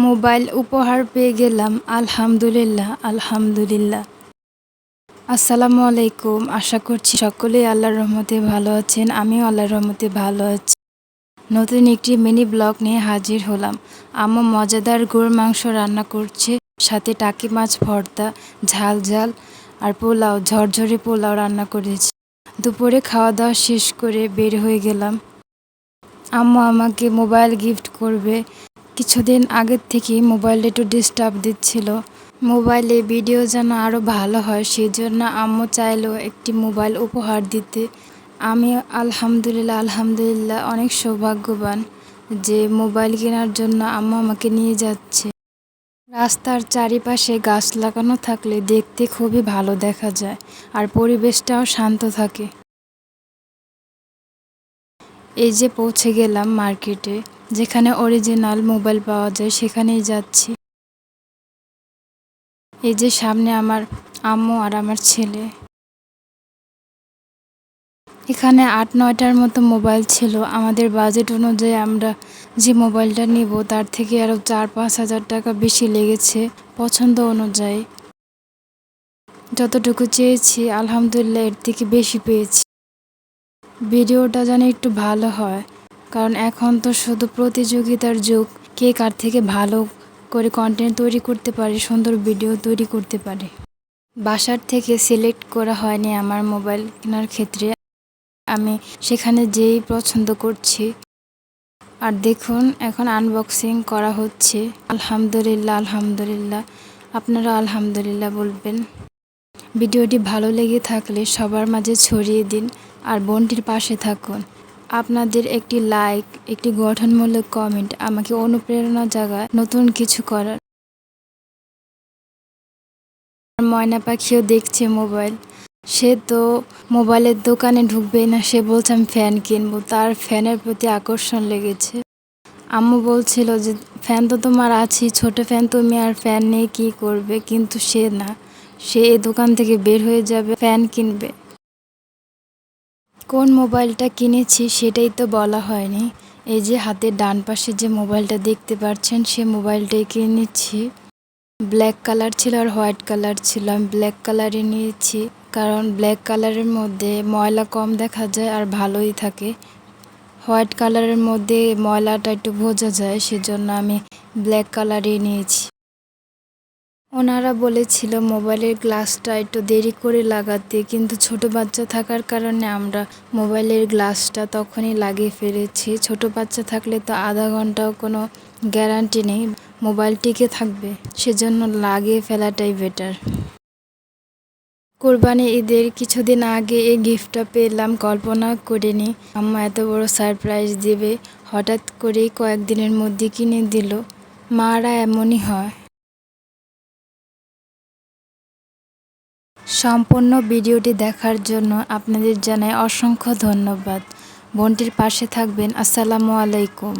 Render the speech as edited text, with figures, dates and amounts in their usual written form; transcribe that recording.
Mobile উপহার পেয়ে গেলাম। আলহামদুলিল্লাহ, আলহামদুলিল্লাহ। আসসালামু আলাইকুম। আশা করছি সকলেই আল্লাহর রহমতে ভালো আছেন। আমিও আল্লাহর রহমতে ভালো আছি। নতুন একটি মিনি ব্লগ নিয়ে হাজির হলাম। আম্মু মজাদার গরুর মাংস রান্না করছে, সাথে টাকি মাছ ভর্তা, ঝাল ঝাল আর পোলাও, ঝরঝরে পোলাও রান্না করেছে। দুপুরে খাওয়া দাওয়া শেষ করে বের হয়ে গেলাম। আম্মু আমাকে মোবাইল গিফট করবে। কিছুদিন আগের থেকেই মোবাইলটা একটু ডিস্টার্ব দিচ্ছিল। মোবাইলে ভিডিও যেন আরও ভালো হয়, সেই জন্য আম্মু চাইলো একটি মোবাইল উপহার দিতে। আমি আলহামদুলিল্লাহ আলহামদুলিল্লাহ অনেক সৌভাগ্যবান যে মোবাইল কেনার জন্য আম্মু আমাকে নিয়ে যাচ্ছে। রাস্তার চারিপাশে গাছ লাগানো থাকলে দেখতে খুবই ভালো দেখা যায় আর পরিবেশটাও শান্ত থাকে। এই যে পৌঁছে গেলাম মার্কেটে, যেখানে অরিজিনাল মোবাইল পাওয়া যায় সেখানেই যাচ্ছি। এই যে সামনে আমার আম্মু আর আমার ছেলে। এখানে ৮-৯টার মতো মোবাইল ছিল। আমাদের বাজেট অনুযায়ী আমরা যে মোবাইলটা নিব তার থেকে আরও ৪-৫ হাজার টাকা বেশি লেগেছে পছন্দ অনুযায়ী। যতটুকু চেয়েছি আলহামদুলিল্লাহ এর থেকে বেশি পেয়েছি। ভিডিওটা যেন একটু ভালো হয়, কারণ এখন তো শুধু প্রতিযোগিতার যুগ। কে কার থেকে ভালো করে কন্টেন্ট তৈরি করতে পারে, সুন্দর ভিডিও তৈরি করতে পারে। বাসার থেকে সিলেক্ট করা হয়নি আমার মোবাইল কেনার ক্ষেত্রে। আমি সেখানে যেই পছন্দ করছি। আর দেখুন এখন আনবক্সিং করা হচ্ছে। আলহামদুলিল্লাহ আলহামদুলিল্লাহ। আপনারা আলহামদুলিল্লাহ বলবেন। ভিডিওটি ভালো লেগে থাকলে সবার মাঝে ছড়িয়ে দিন আর বোনটির পাশে থাকুন। আপনাদের একটি লাইক, একটি গঠনমূলক কমেন্ট আমাকে অনুপ্রেরণা জাগায় নতুন কিছু করার। ময়না পাখিও দেখছে মোবাইল। সে তো মোবাইলের দোকানে ঢুকবেই না, সে বলছে আমি ফ্যান কিনবো। তার ফ্যানের প্রতি আকর্ষণ লেগেছে। আম্মু বলছিল যে ফ্যান তো তোমার আছেই, ছোট ফ্যান, তুমি আর ফ্যান নিয়ে কী করবে? কিন্তু সে না, সে এই দোকান থেকে বের হয়ে যাবে, ফ্যান কিনবে। কোন মোবাইলটা কিনেছি সেটাই তো বলা হয়নি। এই যে হাতের ডান পাশে যে মোবাইলটা দেখতে পাচ্ছেন সে মোবাইলটাই কিনেছি। ব্ল্যাক কালার ছিল আর হোয়াইট কালার ছিল। আমি ব্ল্যাক কালারে নিয়েছি, কারণ ব্ল্যাক কালারের মধ্যে ময়লা কম দেখা যায় আর ভালোই থাকে। হোয়াইট কালারের মধ্যে ময়লাটা একটু বোঝা যায়, সেজন্য আমি ব্ল্যাক কালারই নিয়েছি। ওনারা বলেছিল মোবাইলের গ্লাসটা একটু দেরি করে লাগাতে, কিন্তু ছোট বাচ্চা থাকার কারণে আমরা মোবাইলের গ্লাসটা তখনই লাগিয়ে ফেলেছি। ছোট বাচ্চা থাকলে তো আধা ঘন্টাও কোনো গ্যারান্টি নেই মোবাইল টিকে থাকবে, সেজন্য লাগিয়ে ফেলাটাই বেটার। কোরবানি ঈদের কিছুদিন আগে এই গিফটটা পেলাম, কল্পনা করিনি আম্মা এত বড় সারপ্রাইজ দেবে। হঠাৎ করেই কয়েকদিনের মধ্যে কিনে দিল। মারা এমনই হয়। সম্পূর্ণ ভিডিওটি দেখার জন্য আপনাদের জানাই অসংখ্য ধন্যবাদ। বোনটির পাশে থাকবেন। আসসালামু আলাইকুম।